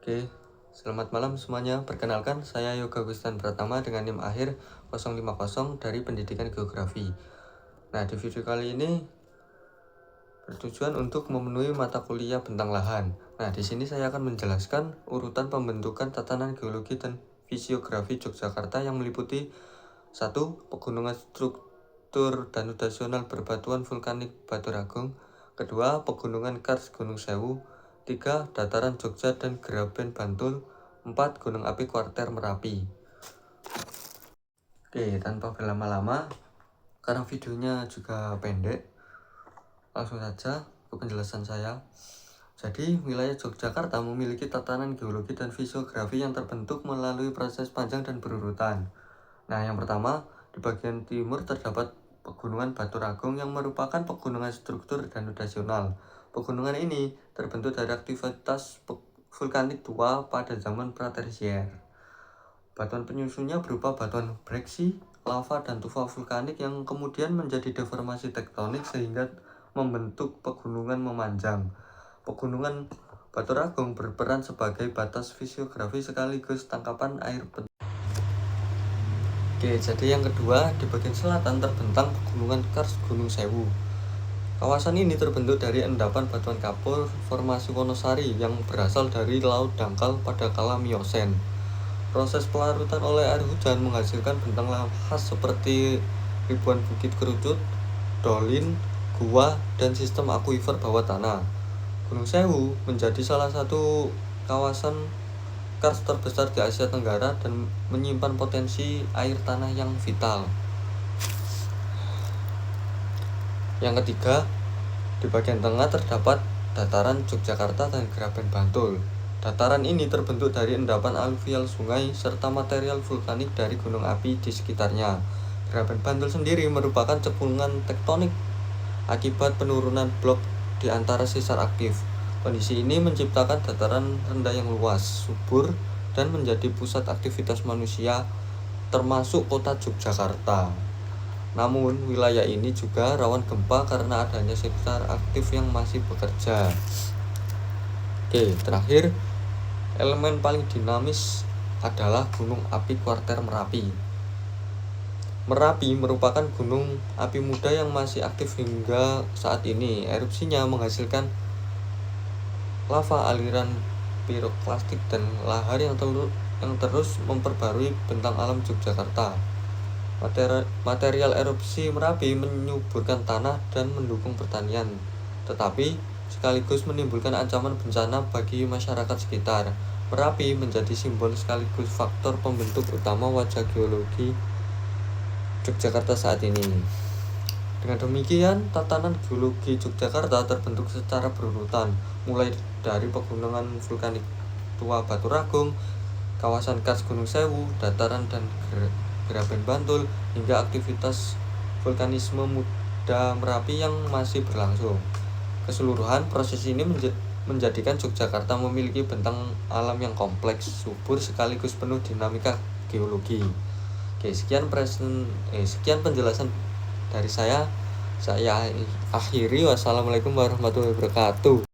Oke, selamat malam semuanya. Perkenalkan, saya Yoga Gustan Pratama dengan NIM akhir 050 dari Pendidikan Geografi. Nah, di video kali ini bertujuan untuk memenuhi mata kuliah bentang lahan. Nah, di sini saya akan menjelaskan urutan pembentukan tatanan geologi dan fisiografi Yogyakarta yang meliputi 1. Pegunungan struktur danudasional berbatuan vulkanik Batur Agung. 2. Pegunungan Kars Gunung Sewu. 3. Dataran Jogja dan Graben Bantul. 4. Gunung api Kuarter Merapi. Oke, tanpa berlama-lama, karena videonya juga pendek, langsung saja ke penjelasan saya. Jadi, wilayah Yogyakarta memiliki tatanan geologi dan fisiografi yang terbentuk melalui proses panjang dan berurutan. Nah, yang pertama, di bagian timur terdapat Pegunungan Batur Agung yang merupakan pegunungan struktur danudasional. Pegunungan ini terbentuk dari aktivitas vulkanik tua pada zaman pratersier. Batuan penyusunnya berupa batuan breksi, lava, dan tufa vulkanik yang kemudian menjadi deformasi tektonik sehingga membentuk pegunungan memanjang. Pegunungan Batur Agung berperan sebagai batas fisiografi sekaligus tangkapan air penting. Oke, jadi yang kedua, di bagian selatan terbentang Pegunungan Kars Gunung Sewu. Kawasan ini terbentuk dari endapan batuan kapur formasi Wonosari yang berasal dari laut dangkal pada kala Miosen. Proses pelarutan oleh air hujan menghasilkan bentang lahan khas seperti ribuan bukit kerucut, dolin, gua, dan sistem akuifer bawah tanah. Gunung Sewu menjadi salah satu kawasan kars terbesar di Asia Tenggara dan menyimpan potensi air tanah yang vital. Yang ketiga, di bagian tengah terdapat dataran Yogyakarta dan Graben Bantul. Dataran ini terbentuk dari endapan aluvial sungai serta material vulkanik dari gunung api di sekitarnya. Graben Bantul sendiri merupakan cekungan tektonik akibat penurunan blok di antara sesar aktif. Kondisi ini menciptakan dataran rendah yang luas, subur, dan menjadi pusat aktivitas manusia termasuk kota Yogyakarta. Namun, wilayah ini juga rawan gempa karena adanya sesar aktif yang masih bekerja. Oke, terakhir, elemen paling dinamis adalah gunung api Kuarter Merapi. Merapi merupakan gunung api muda yang masih aktif hingga saat ini. Erupsinya menghasilkan lava, aliran piroklastik, dan lahar yang terus memperbarui bentang alam Yogyakarta. Material erupsi Merapi menyuburkan tanah dan mendukung pertanian, tetapi sekaligus menimbulkan ancaman bencana bagi masyarakat sekitar. Merapi menjadi simbol sekaligus faktor pembentuk utama wajah geologi Yogyakarta saat ini. Dengan demikian, tatanan geologi Yogyakarta terbentuk secara berurutan, mulai dari pegunungan vulkanik tua Batur Agung, kawasan kars Gunung Sewu, dataran dan Graben Bantul, hingga aktivitas vulkanisme muda Merapi yang masih berlangsung. Keseluruhan proses ini menjadikan Yogyakarta memiliki bentang alam yang kompleks, subur, sekaligus penuh dinamika geologi. Oke, sekian penjelasan dari saya akhiri. Wassalamualaikum warahmatullahi wabarakatuh.